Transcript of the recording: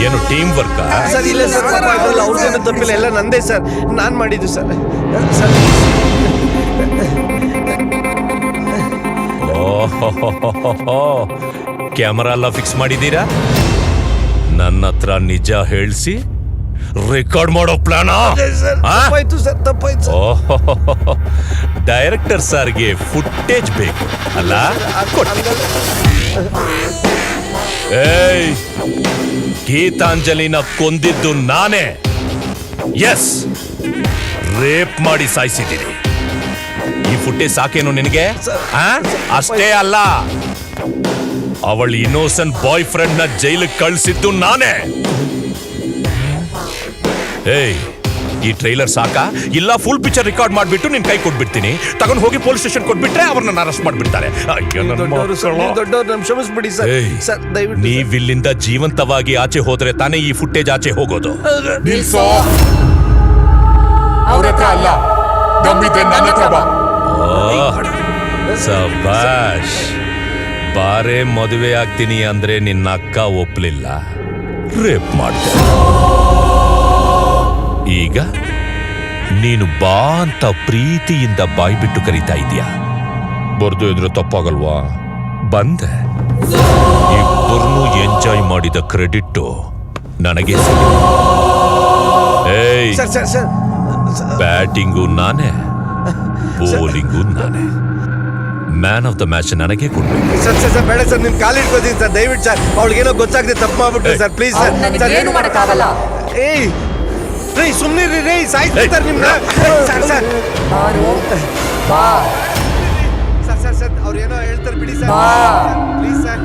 ಏನು team work? Sir ಇಲ್ಲ sir, ಅವ್ರದ್ದೇನು ತಪ್ಪಿಲ್ಲ, ಎಲ್ಲ ನಂದೇ ಸರ್, ನಾನು ಮಾಡಿದ್ದು ಸರ್. ಕ್ಯಾಮರಾ ಎಲ್ಲ ಫಿಕ್ಸ್ ಮಾಡಿದ್ದೀರಾ? ನನ್ನ ಹತ್ರ ನಿಜ ಹೇಳ್ಸಿ ರೆಕಾರ್ಡ್ ಮಾಡೋ ಪ್ಲಾನ್? ತಪ್ಪಾಯ್ತು ಸರ್, ತಪ್ಪಾಯ್ತು. ಡೈರೆಕ್ಟರ್ ಸರ್ಗೆ ಫುಟೇಜ್ ಬೇಕು ಅಲ್ಲ? ಏಯ್, ಗೀತಾಂಜಲಿನ ಕೊಂದಿದ್ದು ನಾನೇ. ಎಸ್, ರೇಪ್ ಮಾಡಿ ಸಾಯಿಸಿದ್ದೀನಿ. ಈ ಫುಟೇಜ್ ಸಾಕೇನು ನಿನಗೆ? ಅಷ್ಟೇ ಅಲ್ಲ, ಅವಳ ಇನ್ನೋಸೆಂಟ್ ಬಾಯ್ ಫ್ರೆಂಡ್ ನ ಜೈಲಿಗೆ ಕಳಿಸಿದ್ದು ನಾನೇ. ಏಯ್, ಈ ಟ್ರೈಲರ್ ಸಾಕಾ? ಇಲ್ಲ ಫುಲ್ ಪಿಕ್ಚರ್ ರೆಕಾರ್ಡ್ ಮಾಡ್ಬಿಟ್ಟು ನಿನ್ ಕೈ ಕೊಟ್ಬಿಡ್ತೀನಿ. ತಗೊಂಡು ಹೋಗಿ ಪೊಲೀಸ್ ಸ್ಟೇಷನ್ ಕೊಟ್ಬಿಟ್ರೆ ಅವ್ರನ್ನ ಅರೆಸ್ಟ್ ಮಾಡ್ಬಿಡ್ತಾರೆ. ನೀವಿಲ್ಲಿಂದ ಜೀವಂತವಾಗಿ ಆಚೆ ಹೋದ್ರೆ ತಾನೇ ಈ ಫುಟೇಜ್ ಆಚೆ ಹೋಗೋದು. ಸಬಾಷ್, ಬಾರೆ ಮದುವೆ ಆಗ್ತೀನಿ ಅಂದ್ರೆ ನಿನ್ನ ಅಕ್ಕ ಒಪ್ಲಿಲ್ಲ, ರೇಪ್ ಮಾಡ್ತಾರೆ. ಈಗ ನೀನು ಬಾ ಅಂತ ಪ್ರೀತಿಯಿಂದ ಬಾಯ್ ಬಿಟ್ಟು ಕರೀತಾ ಇದೀಯ. ಬರ್ದು ಇದ್ರೆ ತಪ್ಪಾಗಲ್ವಾ? ಬಂದೆ. ಇಬ್ಬರನ್ನೂ ಎಂಜಾಯ್ ಮಾಡಿದ ಕ್ರೆಡಿಟ್ ನನಗೆ ಸಿಗುತ್ತೆ. ಏಯ್, ಬ್ಯಾಟಿಂಗು ನಾನೇ, ಬೌಲಿಂಗು ನಾನೇ. ಮ್ಯಾನ್ ಆಫ್ ದ ಮ್ಯಾಚ್ ನನಗೆ ಕೊಡ್ಬೇಕು. ಸರ್ ಬೇಡ ಸರ್, ನಿಮ್ ಕಾಲು ಇಟ್ಕೋತೀನಿ ಸರ್, ದಯವಿಟ್ಟು ಸರ್. ಅವಳಿಗೇನೋ ಗೊತ್ತಾಗದೆ ತಪ್ಪು ಮಾಡ್ಬಿಟ್ರೆ ಸರ್, ಪ್ಲೀಸ್ ಸರ್. ಏನು ಮಾಡಕ್ಕಾಗಲ್ಲ. ಏಯ್ ರೀ, ಸುಮ್ಮನೆ ರೀ, ಸಾಯ್ತಾರೆ ನಿಮ್ನ. ಸರ್ ಸರ್ ಸರ್ ಅವ್ರು ಏನೋ ಹೇಳ್ತಾರೆ ಬಿಡಿ ಸರ್, ಪ್ಲೀಸ್ ಸರ್.